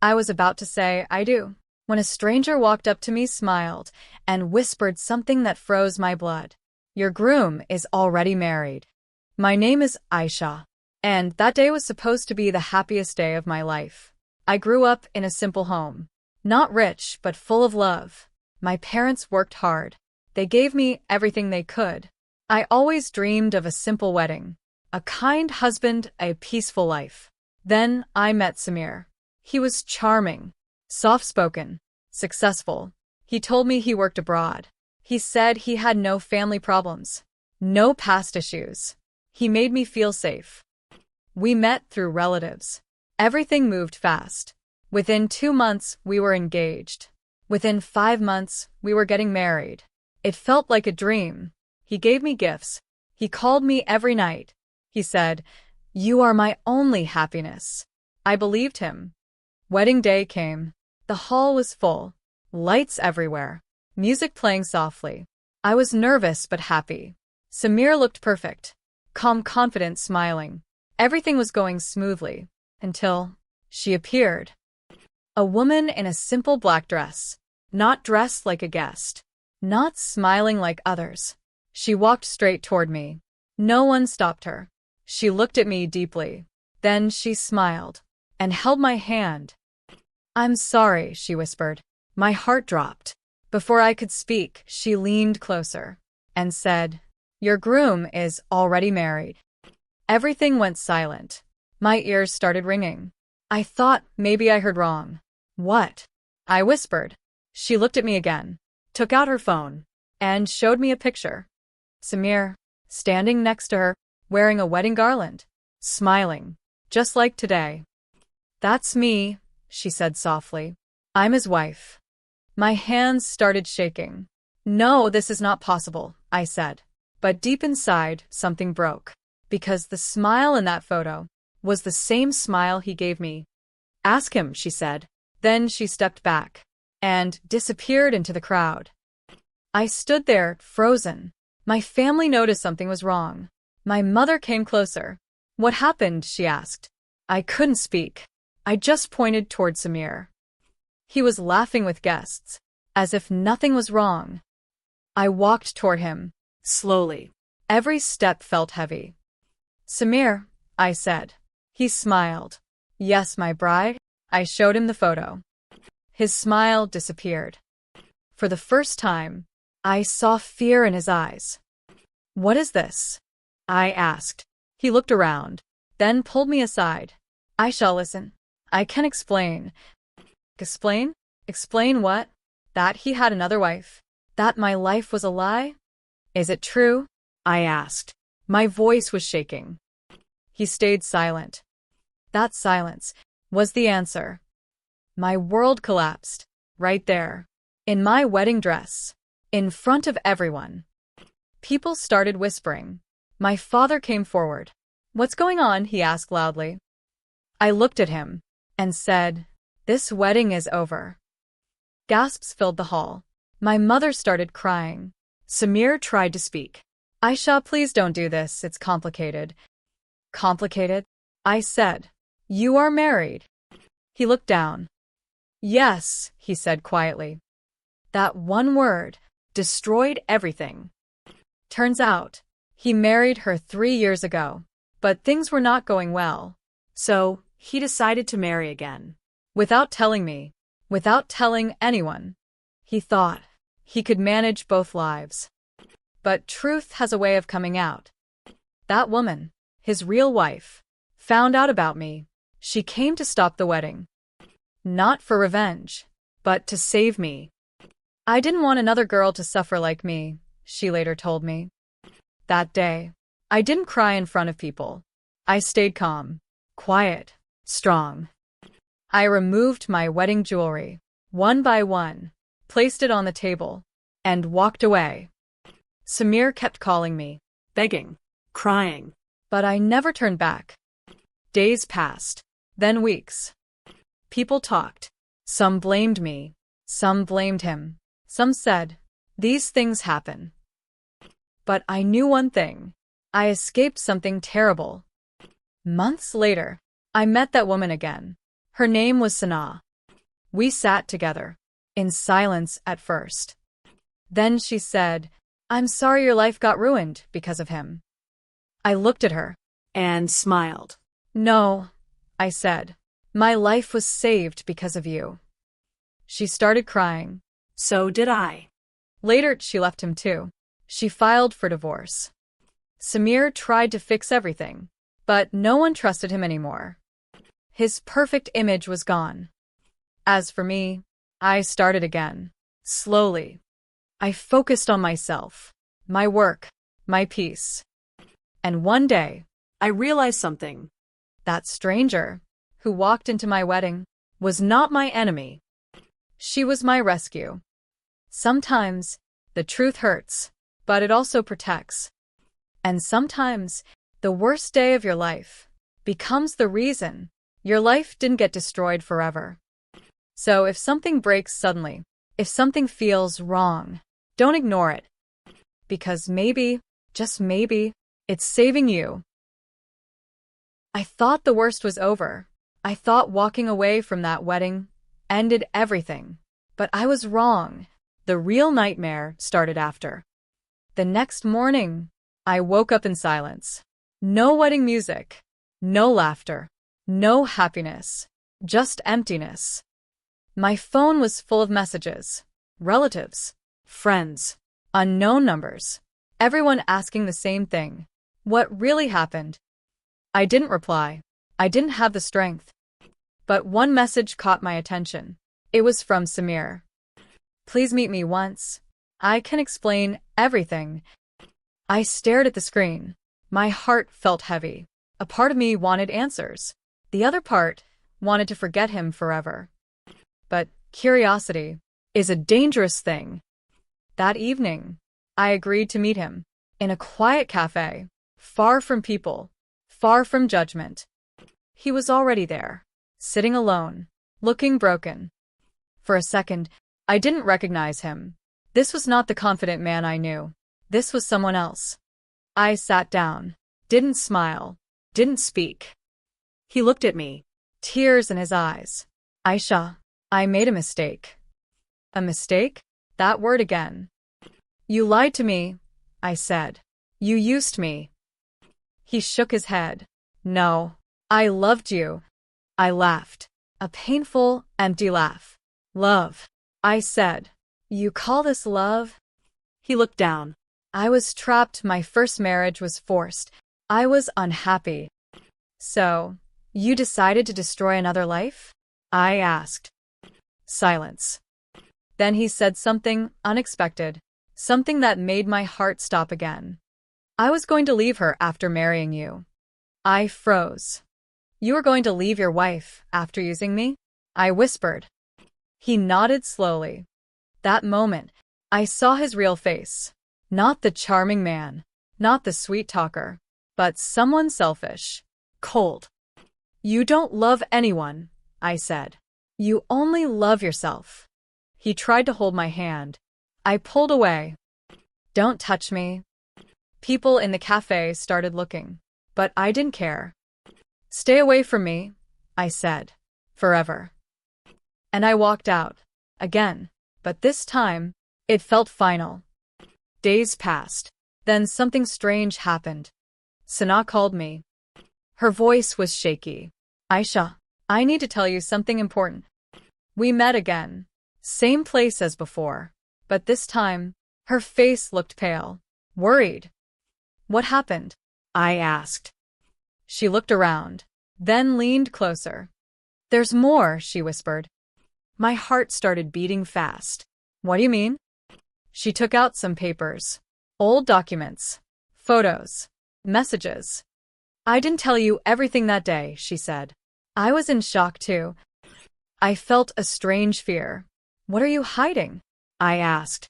I was about to say, I do, when a stranger walked up to me, smiled, and whispered something that froze my blood. Your groom is already married. My name is Ayesha, and that day was supposed to be the happiest day of my life. I grew up in a simple home. Not rich, but full of love. My parents worked hard. They gave me everything they could. I always dreamed of a simple wedding, a kind husband, a peaceful life. Then I met Samir. He was charming, soft-spoken, successful. He told me he worked abroad. He said he had no family problems, no past issues. He made me feel safe. We met through relatives. Everything moved fast. Within 2 months, we were engaged. Within 5 months, we were getting married. It felt like a dream. He gave me gifts. He called me every night. He said, "You are my only happiness." I believed him. Wedding day came. The hall was full. Lights everywhere. Music playing softly. I was nervous but happy. Samir looked perfect. Calm, confident, smiling. Everything was going smoothly. Until she appeared. A woman in a simple black dress. Not dressed like a guest. Not smiling like others. She walked straight toward me. No one stopped her. She looked at me deeply. Then she smiled and held my hand. "I'm sorry," she whispered. My heart dropped. Before I could speak, she leaned closer and said, "Your groom is already married." Everything went silent. My ears started ringing. I thought maybe I heard wrong. "What?" I whispered. She looked at me again, took out her phone, and showed me a picture. Samir, standing next to her, wearing a wedding garland, smiling, just like today. "That's me," she said softly. "I'm his wife." My hands started shaking. "No, this is not possible," I said. But deep inside, something broke. Because the smile in that photo was the same smile he gave me. "Ask him," she said. Then she stepped back and disappeared into the crowd. I stood there, frozen. My family noticed something was wrong. My mother came closer. "What happened?" she asked. I couldn't speak. I just pointed toward Samir. He was laughing with guests, as if nothing was wrong. I walked toward him, slowly. Every step felt heavy. "Samir," I said. He smiled. "Yes, my bride." I showed him the photo. His smile disappeared. For the first time, I saw fear in his eyes. "What is this?" I asked. He looked around, then pulled me aside. "I shall listen. I can explain." "Explain? Explain what?" "That he had another wife. That my life was a lie." "Is it true?" I asked. My voice was shaking. He stayed silent. That silence was the answer. My world collapsed, right there, in my wedding dress, in front of everyone. People started whispering. My father came forward. "What's going on?" he asked loudly. I looked at him and said, "This wedding is over." Gasps filled the hall. My mother started crying. Samir tried to speak. "Ayesha, please don't do this. It's complicated." "Complicated?" I said. "You are married." He looked down. "Yes," he said quietly. That one word destroyed everything. Turns out, he married her 3 years ago, but things were not going well. So, he decided to marry again. Without telling me, without telling anyone. He thought he could manage both lives. But truth has a way of coming out. That woman, his real wife, found out about me. She came to stop the wedding. Not for revenge, but to save me. "I didn't want another girl to suffer like me," she later told me. That day, I didn't cry in front of people. I stayed calm, quiet, strong. I removed my wedding jewelry, one by one, placed it on the table, and walked away. Samir kept calling me, begging, crying, but I never turned back. Days passed, then weeks. People talked. Some blamed me, some blamed him, some said, "These things happen." But I knew one thing. I escaped something terrible. Months later, I met that woman again. Her name was Sana. We sat together, in silence at first. Then she said, "I'm sorry your life got ruined because of him." I looked at her. And smiled. "No," I said. "My life was saved because of you." She started crying. So did I. Later, she left him too. She filed for divorce. Samir tried to fix everything, but no one trusted him anymore. His perfect image was gone. As for me, I started again, slowly. I focused on myself, my work, my peace. And one day, I realized something. that stranger, who walked into my wedding, was not my enemy. She was my rescue. Sometimes, the truth hurts, but it also protects. And sometimes, the worst day of your life becomes the reason your life didn't get destroyed forever. So if something breaks suddenly, if something feels wrong, don't ignore it. Because maybe, just maybe, it's saving you. I thought the worst was over. I thought walking away from that wedding ended everything. But I was wrong. The real nightmare started after. The next morning, I woke up in silence. No wedding music, no laughter, no happiness, just emptiness. My phone was full of messages, relatives, friends, unknown numbers, everyone asking the same thing. What really happened? I didn't reply. I didn't have the strength. But one message caught my attention. It was from Samir. "Please meet me once. I can explain everything." I stared at the screen. My heart felt heavy. A part of me wanted answers. The other part wanted to forget him forever. But curiosity is a dangerous thing. That evening, I agreed to meet him in a quiet cafe, far from people, far from judgment. He was already there, sitting alone, looking broken. For a second, I didn't recognize him. This was not the confident man I knew. This was someone else. I sat down, didn't smile, didn't speak. He looked at me, tears in his eyes. "Ayesha, I made a mistake." "A mistake?" That word again. "You lied to me," I said. "You used me." He shook his head. "No, I loved you." I laughed. A painful, empty laugh. "Love," I said. "You call this love?" He looked down. I was trapped. My first marriage was forced. I was unhappy. "So, you decided to destroy another life?" I asked. Silence. Then he said something unexpected, something that made my heart stop again. "I was going to leave her after marrying you." I froze. "You were going to leave your wife after using me?" I whispered. He nodded slowly. That moment, I saw his real face. Not the charming man, not the sweet talker, but someone selfish, cold. "You don't love anyone," I said. "You only love yourself." He tried to hold my hand. I pulled away. "Don't touch me." People in the cafe started looking, but I didn't care. "Stay away from me," I said, "forever." And I walked out, again, but this time, it felt final. Days passed. Then something strange happened. Sana called me. Her voice was shaky. "Ayesha, I need to tell you something important." We met again. Same place as before. But this time, her face looked pale, worried. "What happened?" I asked. She looked around, then leaned closer. "There's more," she whispered. My heart started beating fast. "What do you mean?" She took out some papers. Old documents. Photos. Messages. "I didn't tell you everything that day," she said. I was in shock too. I felt a strange fear. "What are you hiding?" I asked.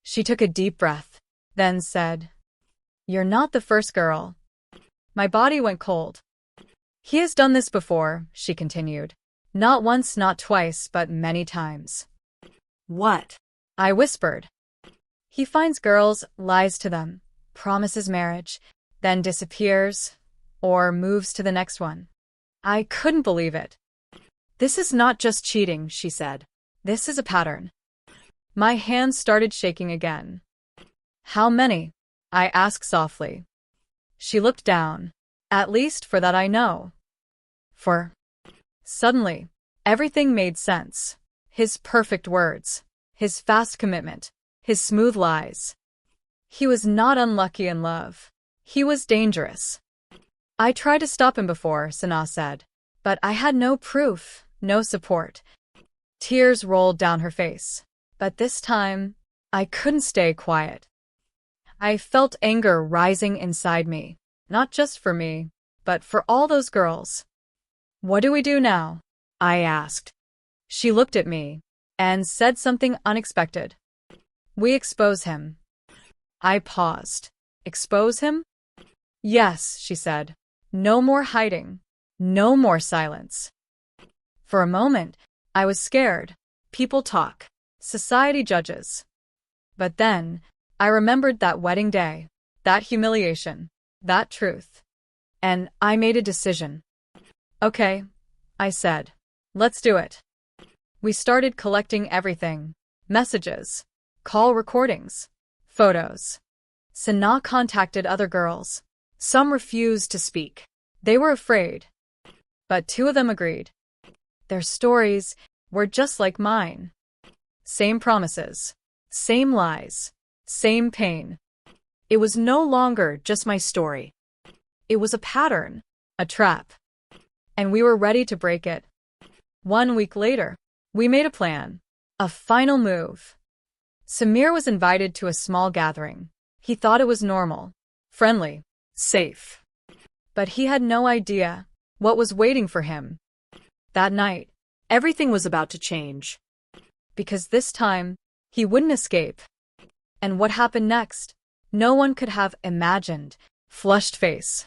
She took a deep breath, then said, "You're not the first girl." My body went cold. "He has done this before," she continued. "Not once, not twice, but many times." "What?" I whispered. "He finds girls, lies to them, promises marriage, then disappears, or moves to the next one." I couldn't believe it. This is not just cheating, she said. This is a pattern. My hands started shaking again. How many? I asked softly. She looked down. At least for that I know. Suddenly, everything made sense. His perfect words, his fast commitment, his smooth lies. He was not unlucky in love. He was dangerous. I tried to stop him before, Sana said, but I had no proof, no support. Tears rolled down her face. But this time, I couldn't stay quiet. I felt anger rising inside me, not just for me, but for all those girls. What do we do now? I asked. She looked at me and said something unexpected. We expose him. I paused. Expose him? Yes, she said. No more hiding. No more silence. For a moment, I was scared. People talk. Society judges. But then, I remembered that wedding day, that humiliation, that truth. And I made a decision. Okay, I said. Let's do it. We started collecting everything. Messages, call recordings, photos. Sana contacted other girls. Some refused to speak. They were afraid. But 2 of them agreed. Their stories were just like mine. Same promises, same lies, same pain. It was no longer just my story. It was a pattern, a trap. And we were ready to break it. 1 week later, we made a plan, a final move. Samir was invited to a small gathering. He thought it was normal, friendly, safe. But he had no idea what was waiting for him. That night, everything was about to change. Because this time, he wouldn't escape. And what happened next? No one could have imagined. Flushed face,